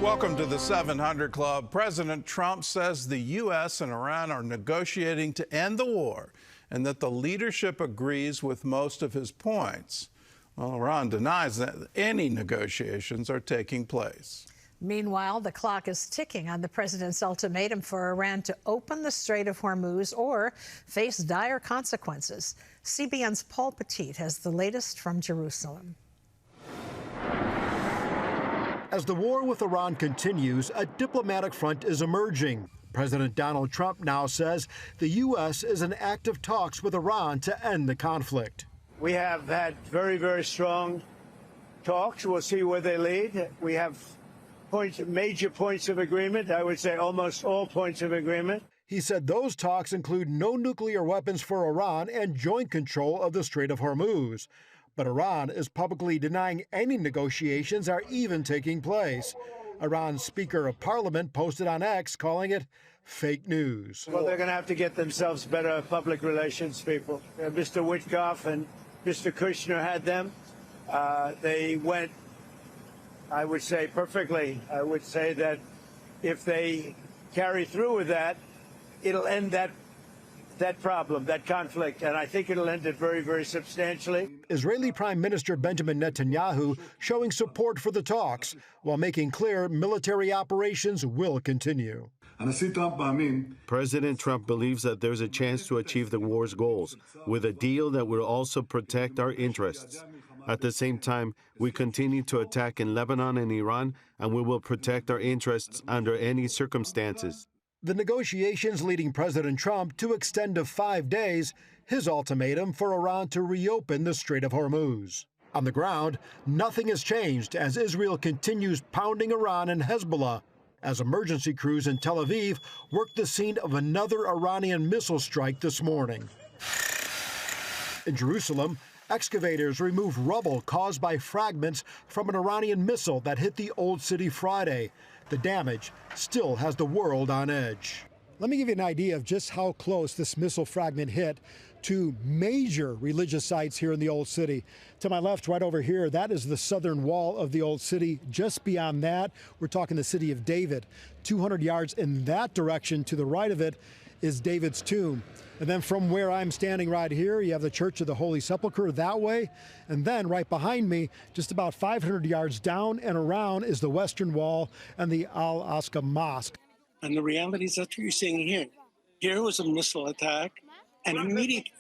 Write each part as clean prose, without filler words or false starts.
Welcome to the 700 Club. President Trump says the U.S. and Iran are negotiating to end the war and that the leadership agrees with most of his points. Well, Iran denies that any negotiations are taking place. Meanwhile, the clock is ticking on the president's ultimatum for Iran to open the Strait of Hormuz or face dire consequences. CBN's Paul Petit has the latest from Jerusalem. As the war with Iran continues, a diplomatic front is emerging. President Donald Trump now says the U.S. is in active talks with Iran to end the conflict. We have had very, very strong talks. We'll see where they lead. We have major points of agreement. I would say almost all points of agreement. He said those talks include no nuclear weapons for Iran and joint control of the Strait of Hormuz. But Iran is publicly denying any negotiations are even taking place. Iran's Speaker of Parliament posted on X calling it fake news. Well, they're going to have to get themselves better public relations people. Mr. Witkoff and Mr. Kushner had them. They went, I would say, perfectly. I would say that if they carry through with that, it'll end that problem, that conflict, and I think it'll end it very, very substantially. Israeli Prime Minister Benjamin Netanyahu showing support for the talks while making clear military operations will continue. President Trump believes that there's a chance to achieve the war's goals with a deal that will also protect our interests. At the same time, we continue to attack in Lebanon and Iran, and we will protect our interests under any circumstances. The negotiations leading President Trump to extend to 5 days his ultimatum for Iran to reopen the Strait of Hormuz. On the ground, nothing has changed as Israel continues pounding Iran and Hezbollah as emergency crews in Tel Aviv work the scene of another Iranian missile strike this morning. In Jerusalem, excavators remove rubble caused by fragments from an Iranian missile that hit the Old City Friday. The damage still has the world on edge. Let me give you an idea of just how close this missile fragment hit to major religious sites here in the Old City. To my left, right over here, that is the southern wall of the Old City. Just beyond that, we're talking the city of David. 200 yards in that direction to the right of it is David's tomb. And then from where I'm standing right here, you have the Church of the Holy Sepulchre that way. And then right behind me, just about 500 yards down and around, is the Western Wall and the Al-Aqsa Mosque. And the reality is that's what you're seeing here. Here was a missile attack, and immediately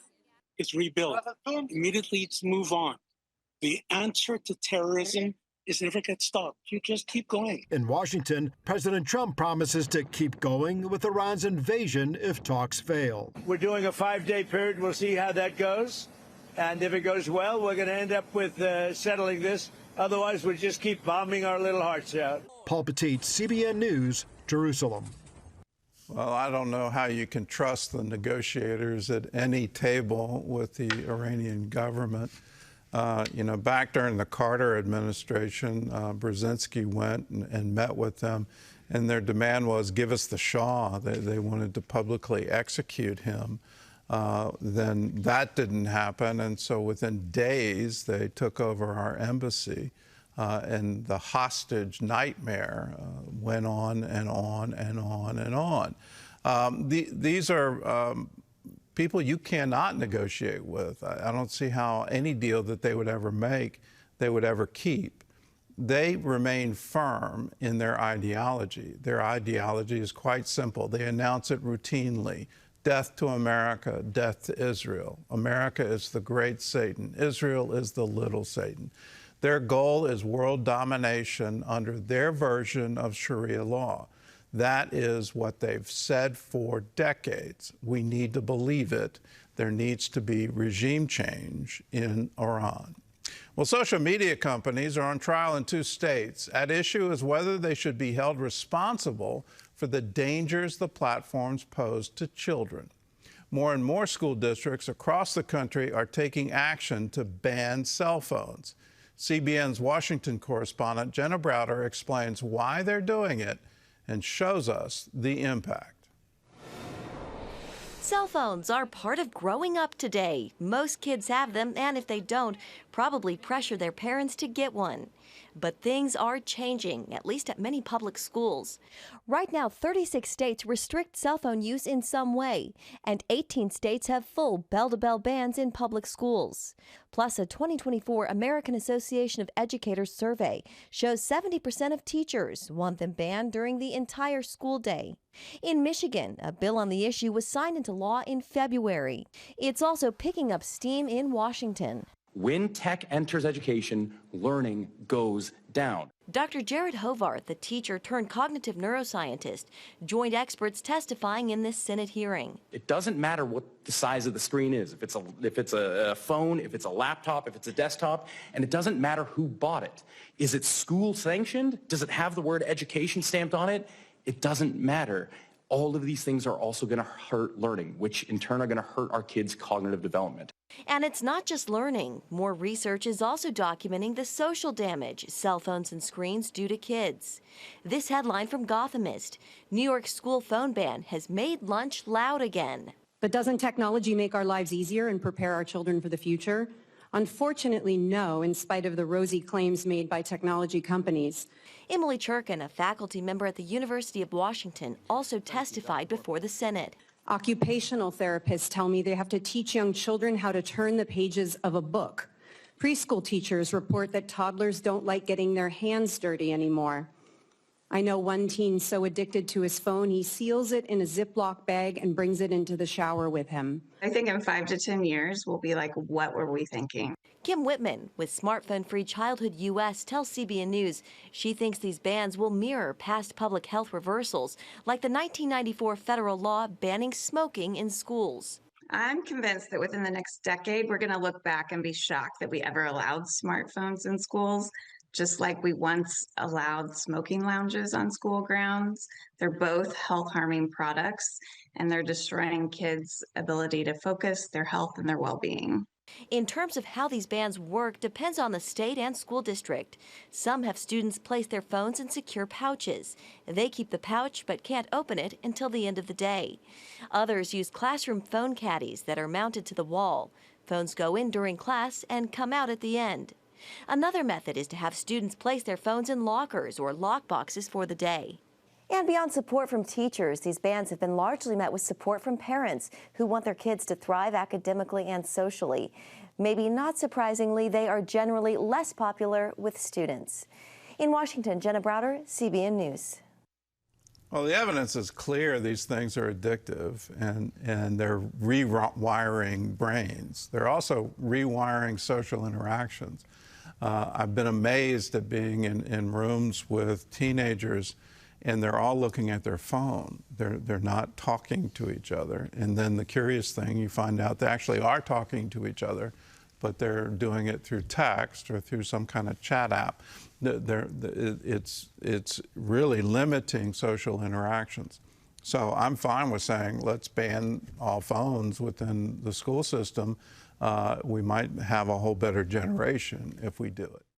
it's rebuilt. Immediately it's move on. The answer to terrorism is never get stopped. You just keep going. In Washington, President Trump promises to keep going with Iran's invasion if talks fail. We're doing a 5-day period. We'll see how that goes. And if it goes well, we're going to end up with settling this. Otherwise, we'll just keep bombing our little hearts out. Paul Petit, CBN News, Jerusalem. Well, I don't know how you can trust the negotiators at any table with the Iranian government. Back during the Carter administration, Brzezinski went and met with them, and their demand was, give us the Shah. They wanted to publicly execute him. Then that didn't happen, and so within days, they took over our embassy, and the hostage nightmare went on and on and on and on. These are people you cannot negotiate with. I don't see how any deal that they would ever make, they would ever keep. They remain firm in their ideology. Their ideology is quite simple. They announce it routinely. Death to America, death to Israel. America is the great Satan. Israel is the little Satan. Their goal is world domination under their version of Sharia law. That is what they've said for decades. We need to believe it. There needs to be regime change in Iran. Well, social media companies are on trial in 2 states. At issue is whether they should be held responsible for the dangers the platforms pose to children. More and more school districts across the country are taking action to ban cell phones. CBN's Washington correspondent Jenna Browder explains why they're doing it and shows us the impact. Cell phones are part of growing up today. Most kids have them, and if they don't, probably pressure their parents to get one. But things are changing, at least at many public schools. Right now, 36 states restrict cell phone use in some way, and 18 states have full bell-to-bell bans in public schools. Plus, a 2024 American Association of Educators survey shows 70% of teachers want them banned during the entire school day. In Michigan, a bill on the issue was signed into law in February. It's also picking up steam in Washington. When tech enters education, learning goes down. Dr. Jared Hovarth, the teacher turned cognitive neuroscientist, joined experts testifying in this Senate hearing. It doesn't matter what the size of the screen is, if it's a phone, if it's a laptop, if it's a desktop, and it doesn't matter who bought it. Is it school sanctioned? Does it have the word education stamped on it? It doesn't matter. All of these things are also going to hurt learning, which in turn are going to hurt our kids' cognitive development. And it's not just learning. More research is also documenting the social damage cell phones and screens do to kids. This headline from Gothamist: New York school phone ban has made lunch loud again. But doesn't technology make our lives easier and prepare our children for the future? Unfortunately, no, in spite of the rosy claims made by technology companies. Emily Churkin, a faculty member at the University of Washington, also testified before the Senate. Occupational therapists tell me they have to teach young children how to turn the pages of a book. Preschool teachers report that toddlers don't like getting their hands dirty anymore. I know one teen so addicted to his phone, he seals it in a Ziploc bag and brings it into the shower with him. I think in 5 to 10 years, we'll be like, what were we thinking? Kim Whitman with Smartphone Free Childhood US tells CBN News she thinks these bans will mirror past public health reversals, like the 1994 federal law banning smoking in schools. I'm convinced that within the next decade, we're going to look back and be shocked that we ever allowed smartphones in schools, just like we once allowed smoking lounges on school grounds. They're both health-harming products, and they're destroying kids' ability to focus, their health, and their well-being. In terms of how these bans work depends on the state and school district. Some have students place their phones in secure pouches. They keep the pouch but can't open it until the end of the day. Others use classroom phone caddies that are mounted to the wall. Phones go in during class and come out at the end. Another method is to have students place their phones in lockers or lock boxes for the day. And beyond support from teachers, these bans have been largely met with support from parents who want their kids to thrive academically and socially. Maybe not surprisingly, they are generally less popular with students. In Washington, Jenna Browder, CBN News. Well, the evidence is clear these things are addictive, and they're rewiring brains. They're also rewiring social interactions. I've been amazed at being in rooms with teenagers, and they're all looking at their phone. They're not talking to each other. And then the curious thing, you find out they actually are talking to each other, but they're doing it through text or through some kind of chat app. It's really limiting social interactions. So I'm fine with saying, let's ban all phones within the school system. We might have a whole better generation if we do it.